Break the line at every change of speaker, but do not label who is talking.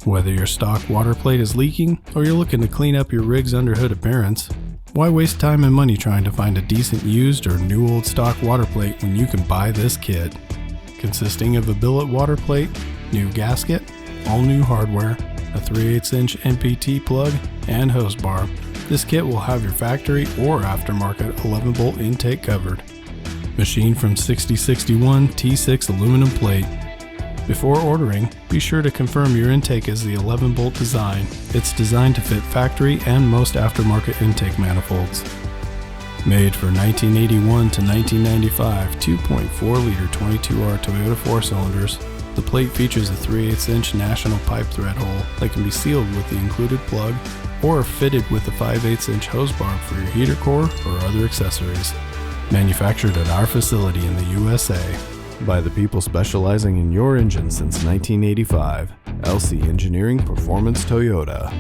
Whether your stock water plate is leaking or you're looking to clean up your rig's underhood appearance, why waste time and money trying to find a decent used or new old stock water plate when you can buy this kit? Consisting of a billet water plate, new gasket, all new hardware, a 3/8 inch NPT plug, and hose bar, this kit will have your factory or aftermarket 11 bolt intake covered. Machined from 6061 T6 aluminum plate. Before ordering, be sure to confirm your intake is the 11 bolt design. It's designed to fit factory and most aftermarket intake manifolds. Made for 1981 to 1995 2.4 liter 22R Toyota 4-cylinders, the plate features a 3/8 inch national pipe thread hole that can be sealed with the included plug or fitted with a 5/8 inch hose bar for your heater core or other accessories. Manufactured at our facility in the USA by the people specializing in your engine since 1985, LC Engineering Performance Toyota.